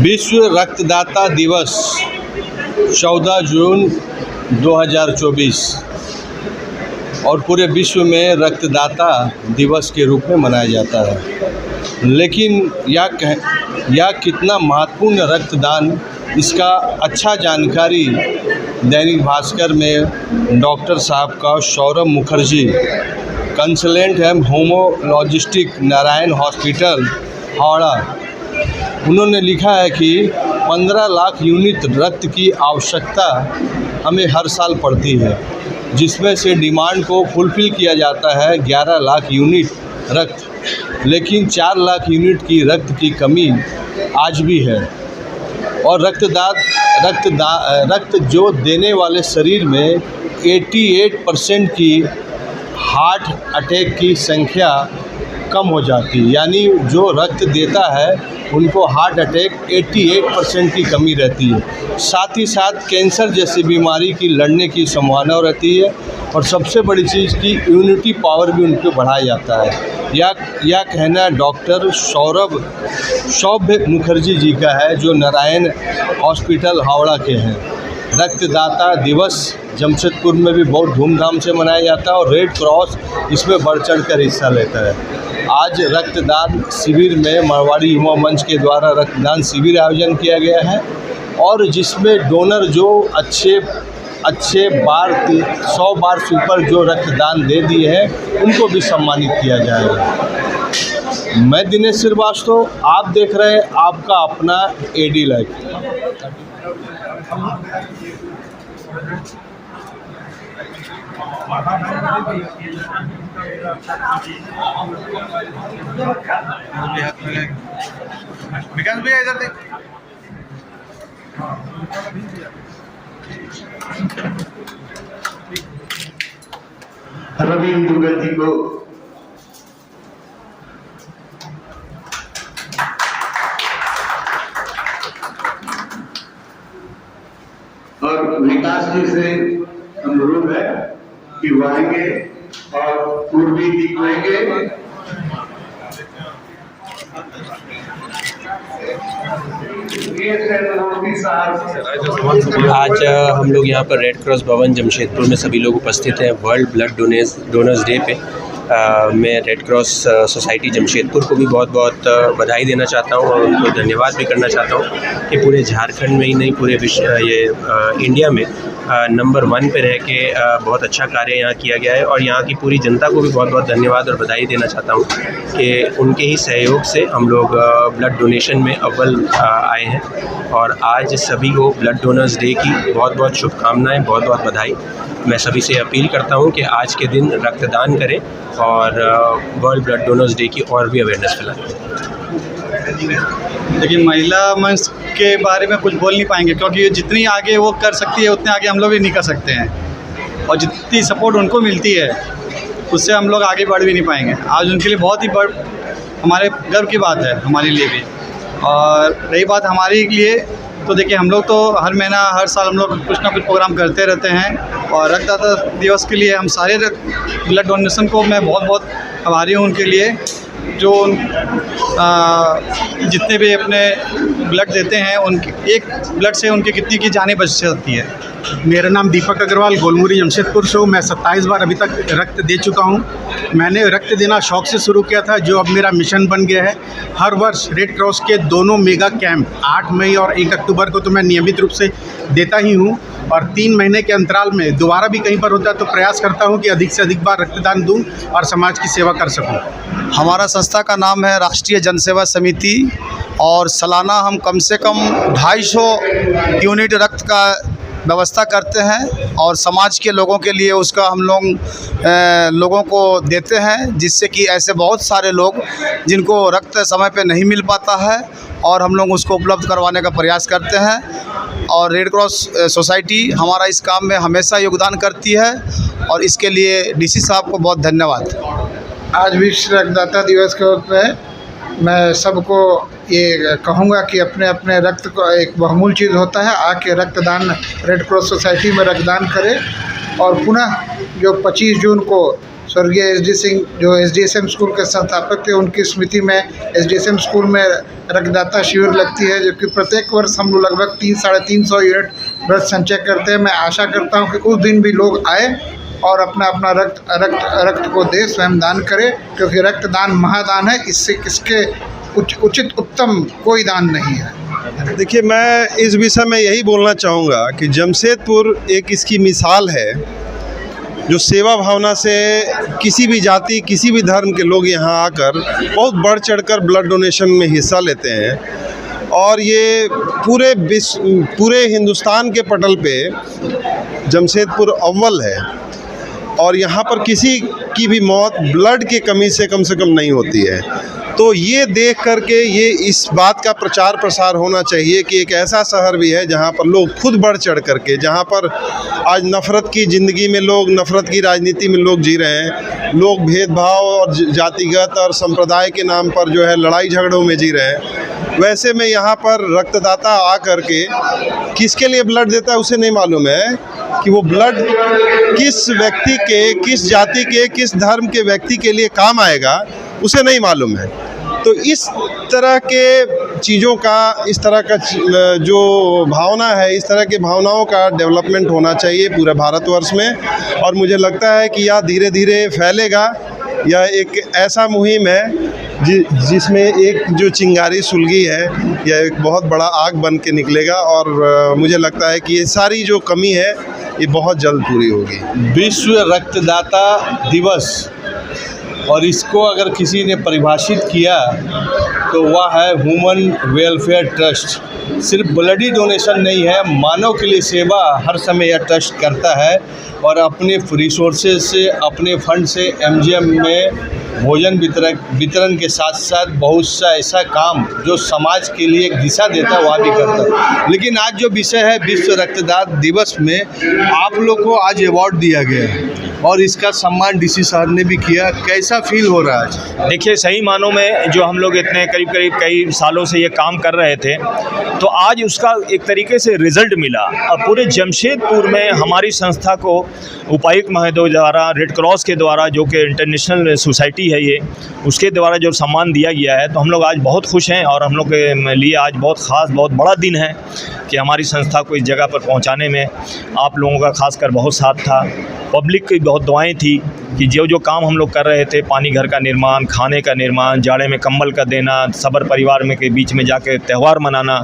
विश्व रक्तदाता दिवस 14 जून 2024 और पूरे विश्व में रक्तदाता दिवस के रूप में मनाया जाता है। लेकिन यह कितना महत्वपूर्ण रक्तदान, इसका अच्छा जानकारी दैनिक भास्कर में डॉक्टर साहब का सौरभ मुखर्जी, कंसल्टेंट है होमोलॉजिस्टिक नारायण हॉस्पिटल हावड़ा, उन्होंने लिखा है कि 15 लाख यूनिट रक्त की आवश्यकता हमें हर साल पड़ती है, जिसमें से डिमांड को फुलफ़िल किया जाता है 11 लाख यूनिट रक्त, लेकिन 4 लाख यूनिट की रक्त की कमी आज भी है। और रक्त जो देने वाले शरीर में 88% की हार्ट अटैक की संख्या कम हो जाती है, यानी जो रक्त देता है उनको हार्ट अटैक 88% की कमी रहती है। साथ ही साथ कैंसर जैसी बीमारी की लड़ने की संभावना रहती है, और सबसे बड़ी चीज़ की इम्यूनिटी पावर भी उनको बढ़ाया जाता है। यह कहना डॉक्टर सौरभ मुखर्जी जी का है, जो नारायण हॉस्पिटल हावड़ा के हैं। रक्तदाता दिवस जमशेदपुर में भी बहुत धूमधाम से मनाया जाता है और रेड क्रॉस इसमें बढ़ चढ़ कर हिस्सा लेता है। आज रक्तदान शिविर में मारवाड़ी युवा मंच के द्वारा रक्तदान शिविर आयोजन किया गया है, और जिसमें डोनर जो अच्छे 100 बार सुपर जो रक्तदान दे दिए हैं उनको भी सम्मानित किया जाएगा। मैं दिनेश श्रीवास्तव, आप देख रहे हैं आपका अपना एडी लाइव। विकास भैया इधर देख। रवीन दुर्गा जी को और विकास जी से अनुरोध है कि वो आएंगे और पूर्वी दिखाएंगे। आज हम लोग यहाँ पर रेड क्रॉस भवन जमशेदपुर में सभी लोग उपस्थित हैं। वर्ल्ड ब्लड डोनर्स डे पे मैं रेड क्रॉस सोसाइटी जमशेदपुर को भी बहुत बहुत बधाई देना चाहता हूँ और उनको धन्यवाद भी करना चाहता हूँ कि पूरे झारखंड में ही नहीं, पूरे इंडिया में नंबर 1 पे रह के बहुत अच्छा कार्य यहाँ किया गया है। और यहाँ की पूरी जनता को भी बहुत बहुत धन्यवाद और बधाई देना चाहता हूँ कि उनके ही सहयोग से हम लोग ब्लड डोनेशन में अव्वल आए हैं। और आज सभी को ब्लड डोनर्स डे की बहुत बहुत शुभकामनाएं, बहुत बहुत बधाई। मैं सभी से अपील करता हूं कि आज के दिन रक्तदान करें और वर्ल्ड ब्लड डोनर्स डे की और भी अवेयरनेस फैलाएं। लेकिन महिला मंच के बारे में कुछ बोल नहीं पाएंगे, क्योंकि जितनी आगे वो कर सकती है उतने आगे हम लोग भी नहीं कर सकते हैं, और जितनी सपोर्ट उनको मिलती है उससे हम लोग आगे बढ़ भी नहीं पाएंगे। आज उनके लिए बहुत ही हमारे गर्व की बात है, हमारे लिए भी। और रही बात हमारे लिए, तो देखिए हम लोग तो हर महीना हर साल हम लोग कुछ ना कुछ प्रोग्राम करते रहते हैं, और रक्तदाता दिवस के लिए हम सारे ब्लड डोनेशन को मैं बहुत बहुत आभारी हूँ उनके लिए, जो जितने भी अपने ब्लड देते हैं, उनके एक ब्लड से उनकी कितनी की जानें बच सकती है। मेरा नाम दीपक अग्रवाल, गोलमुरी जमशेदपुर से हूँ। मैं 27 बार अभी तक रक्त दे चुका हूँ। मैंने रक्त देना शौक़ से शुरू किया था, जो अब मेरा मिशन बन गया है। हर वर्ष रेड क्रॉस के दोनों मेगा कैंप 8 मई और 1 अक्टूबर को तो मैं नियमित रूप से देता ही हूँ, और 3 महीने के अंतराल में दोबारा भी कहीं पर होता है तो प्रयास करता हूँ कि अधिक से अधिक बार रक्तदान दूँ और समाज की सेवा कर सकूँ। हमारा संस्था का नाम है राष्ट्रीय जनसेवा समिति, और सालाना हम कम से कम 250 यूनिट रक्त का व्यवस्था करते हैं, और समाज के लोगों के लिए उसका हम लोग लोगों को देते हैं, जिससे कि ऐसे बहुत सारे लोग जिनको रक्त समय पे नहीं मिल पाता है, और हम लोग उसको उपलब्ध करवाने का प्रयास करते हैं। और रेड क्रॉस सोसाइटी हमारा इस काम में हमेशा योगदान करती है, और इसके लिए डीसी साहब को बहुत धन्यवाद। आज विश्व रक्तदाता दिवस के वक्त में मैं सबको ये कहूँगा कि अपने अपने रक्त को एक बहुमूल्य चीज़ होता है, आके रक्तदान रेड क्रॉस सोसाइटी में रक्तदान करें। और पुनः जो 25 जून को स्वर्गीय एस.डी. सिंह जो SDSM स्कूल के संस्थापक थे, उनकी स्मृति में SDSM स्कूल में रक्तदाता शिविर लगती है, जो कि प्रत्येक वर्ष हम लोग लगभग 300-350 यूनिट ब्लड संचय करते हैं। मैं आशा करता हूं कि उस दिन भी लोग आए और अपना अपना रक्त को दे, स्वयं दान करें, क्योंकि रक्तदान महादान है। इससे किसके उचित उत्तम कोई दान नहीं है। देखिए, मैं इस विषय में यही बोलना चाहूँगा कि जमशेदपुर एक इसकी मिसाल है, जो सेवा भावना से किसी भी जाति, किसी भी धर्म के लोग यहाँ आकर बहुत बढ़ चढ़कर ब्लड डोनेशन में हिस्सा लेते हैं। और ये पूरे हिंदुस्तान के पटल पे जमशेदपुर अव्वल है, और यहाँ पर किसी की भी मौत ब्लड की कमी से कम नहीं होती है। तो ये देख करके ये इस बात का प्रचार प्रसार होना चाहिए कि एक ऐसा शहर भी है जहाँ पर लोग खुद बढ़ चढ़ करके, जहाँ पर आज नफ़रत की ज़िंदगी में लोग, नफ़रत की राजनीति में लोग जी रहे हैं, लोग भेदभाव और जातिगत और संप्रदाय के नाम पर जो है लड़ाई झगड़ों में जी रहे हैं। वैसे में यहाँ पर रक्तदाता आ करके किसके लिए ब्लड देता है उसे नहीं मालूम है कि वो ब्लड किस व्यक्ति के, किस जाति के, किस धर्म के व्यक्ति के लिए काम आएगा, उसे नहीं मालूम है। तो इस तरह के चीज़ों का, इस तरह का जो भावना है, इस तरह की भावनाओं का डेवलपमेंट होना चाहिए पूरे भारतवर्ष में। और मुझे लगता है कि यह धीरे धीरे फैलेगा। यह एक ऐसा मुहिम है जिसमें एक जो चिंगारी सुलगी है, यह एक बहुत बड़ा आग बन के निकलेगा। और मुझे लगता है कि ये सारी जो कमी है ये बहुत जल्द पूरी होगी। विश्व रक्तदाता दिवस, और इसको अगर किसी ने परिभाषित किया तो वह है ह्यूमन वेलफेयर ट्रस्ट। सिर्फ ब्लड ही डोनेशन नहीं है, मानव के लिए सेवा हर समय यह ट्रस्ट करता है। और अपने रिसोर्सेज से, अपने फंड से MGM में भोजन वितरण के साथ साथ बहुत सा ऐसा काम जो समाज के लिए एक दिशा देता है वह भी करता है। लेकिन आज जो विषय है विश्व रक्तदाता दिवस में, आप लोग को आज अवार्ड दिया गया है और इसका सम्मान DC साहब ने भी किया। कैसा फील हो रहा है? देखिए, सही मानों में जो हम लोग इतने करीब कई सालों से ये काम कर रहे थे, तो आज उसका एक तरीके से रिज़ल्ट मिला। और पूरे जमशेदपुर में हमारी संस्था को उपायुक्त महोदय द्वारा, रेड क्रॉस के द्वारा, जो कि इंटरनेशनल सोसाइटी है ये, उसके द्वारा जो सम्मान दिया गया है, तो हम लोग आज बहुत खुश हैं। और हम लोग के लिए आज बहुत ख़ास, बहुत बड़ा दिन है कि हमारी संस्था को इस जगह पर पहुंचाने में आप लोगों का खासकर बहुत साथ था। पब्लिक की बहुत दुआएं थी कि जो काम हम लोग कर रहे थे, पानी घर का निर्माण, खाने का निर्माण, जाड़े में कंबल का देना, सबर परिवार में के बीच में जाके त्यौहार मनाना,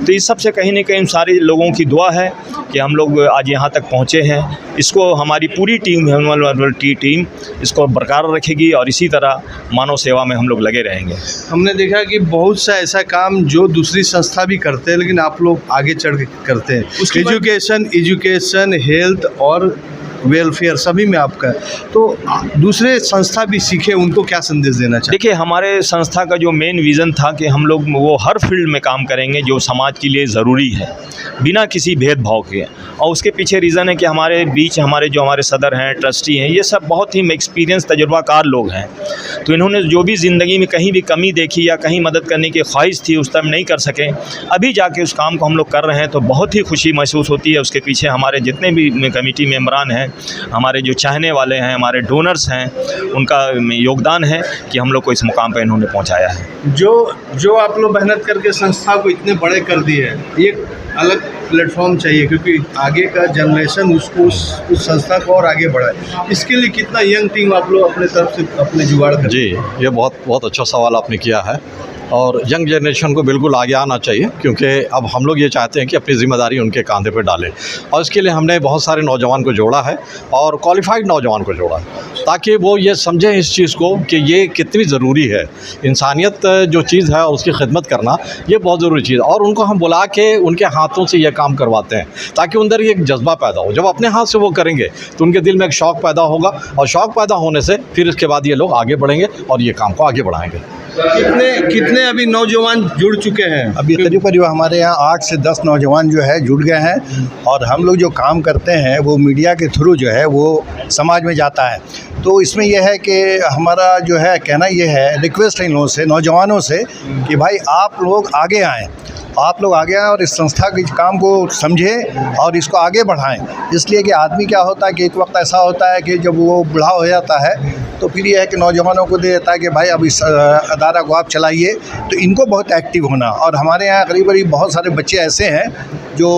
तो इस सब से कहीं ना कहीं सारे लोगों की दुआ है कि हम लोग आज यहाँ तक पहुँचे हैं। इसको हमारी पूरी टीम, ह्यूमन टीम इसको बरकरार रखेगी और इसी तरह मानव सेवा में हम लोग लगे रहेंगे। हमने देखा कि बहुत सा ऐसा काम जो दूसरी संस्था भी करते हैं, लेकिन आप लोग आगे चढ़ के करते हैं। एजुकेशन, हेल्थ और वेलफेयर सभी में आपका है। तो दूसरे संस्था भी सीखे, उनको क्या संदेश देना चाहिए? देखिए, हमारे संस्था का जो मेन विज़न था कि हम लोग वो हर फील्ड में काम करेंगे जो समाज के लिए ज़रूरी है, बिना किसी भेदभाव के। और उसके पीछे रीज़न है कि हमारे बीच हमारे सदर हैं, ट्रस्टी हैं, ये सब बहुत ही एक्सपीरियंस, तजुर्बाकार लोग हैं। तो इन्होंने जो भी ज़िंदगी में कहीं भी कमी देखी या कहीं मदद करने की ख्वाहिश थी, उस टाइम नहीं कर सके, अभी जाके उस काम को हम लोग कर रहे हैं, तो बहुत ही खुशी महसूस होती है। उसके पीछे हमारे जितने भी कमेटी मेंबरान हैं, हमारे जो चाहने वाले हैं, हमारे डोनर्स हैं, उनका योगदान है कि हम लोग को इस मुकाम पर इन्होंने पहुंचाया है। जो आप लोग मेहनत करके संस्था को इतने बड़े कर दिए हैं, ये अलग प्लेटफॉर्म चाहिए, क्योंकि आगे का जनरेशन उसको उस संस्था को और आगे बढ़ाए। इसके लिए कितना यंग टीम आप लोग अपने तरफ से अपने जुगाड़ कर? जी, ये बहुत अच्छा सवाल आपने किया है। और यंग जनरेशन को बिल्कुल आगे आना चाहिए, क्योंकि अब हम लोग ये चाहते हैं कि अपनी ज़िम्मेदारी उनके कंधे पर डालें। और इसके लिए हमने बहुत सारे नौजवान को जोड़ा है और क्वालिफाइड नौजवान को जोड़ा है, ताकि वो ये समझें इस चीज़ को कि ये कितनी ज़रूरी है। इंसानियत जो चीज़ है और उसकी खिदमत करना, ये बहुत ज़रूरी चीज़। और उनको हम बुला के उनके हाथों से ये काम करवाते हैं, ताकि अंदर एक जज्बा पैदा हो। जब अपने हाथ से वो करेंगे तो उनके दिल में एक शौक़ पैदा होगा, और शौक़ पैदा होने से फिर इसके बाद ये लोग आगे बढ़ेंगे और ये काम को आगे बढ़ाएंगे। कितने अभी नौजवान जुड़ चुके हैं? अभी करीब हमारे यहाँ 8 से 10 नौजवान जो है जुड़ गए हैं। और हम लोग जो काम करते हैं वो मीडिया के थ्रू जो है वो समाज में जाता है। तो इसमें यह है कि हमारा जो है कहना ये है, रिक्वेस्ट है इन लोगों से, नौजवानों से, कि भाई आप लोग आगे आएँ आप लोग आगे आएँ और इस संस्था के काम को समझें और इसको आगे बढ़ाएं। इसलिए कि आदमी क्या होता है कि एक वक्त ऐसा होता है कि जब वो बूढ़ा हो जाता है तो फिर ये है कि नौजवानों को दे देता है कि भाई अब इस अदारा को आप चलाइए। तो इनको बहुत एक्टिव होना, और हमारे यहाँ करीब बहुत सारे बच्चे ऐसे हैं जो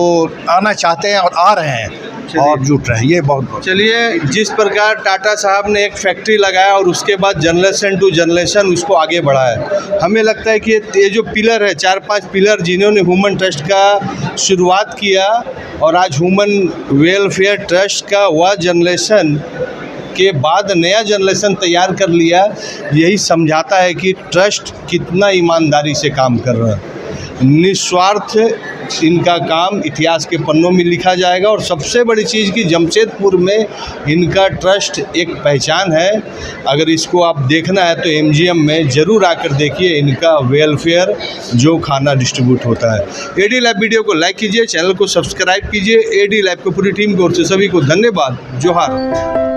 आना चाहते हैं और आ रहे हैं और जुट रहे हैं। ये बहुत चलिए, जिस प्रकार टाटा साहब ने एक फैक्ट्री लगाया और उसके बाद जनरेशन टू जनरेशन उसको आगे बढ़ाया, हमें लगता है कि ये जो पिलर है, 4-5 पिलर जिन्होंने ह्यूमन ट्रस्ट का शुरुआत किया और आज ह्यूमन वेलफेयर ट्रस्ट का वह जनरेशन के बाद नया जनरेशन तैयार कर लिया, यही समझाता है कि ट्रस्ट कितना ईमानदारी से काम कर रहा है। निस्वार्थ इनका काम इतिहास के पन्नों में लिखा जाएगा। और सबसे बड़ी चीज़ कि जमशेदपुर में इनका ट्रस्ट एक पहचान है। अगर इसको आप देखना है तो एमजीएम में ज़रूर आकर देखिए इनका वेलफेयर जो खाना डिस्ट्रीब्यूट होता है। एडी लाइव वीडियो को लाइक कीजिए, चैनल को सब्सक्राइब कीजिए। एडी लाइव की पूरी टीम की ओर से सभी को धन्यवाद। जोहार।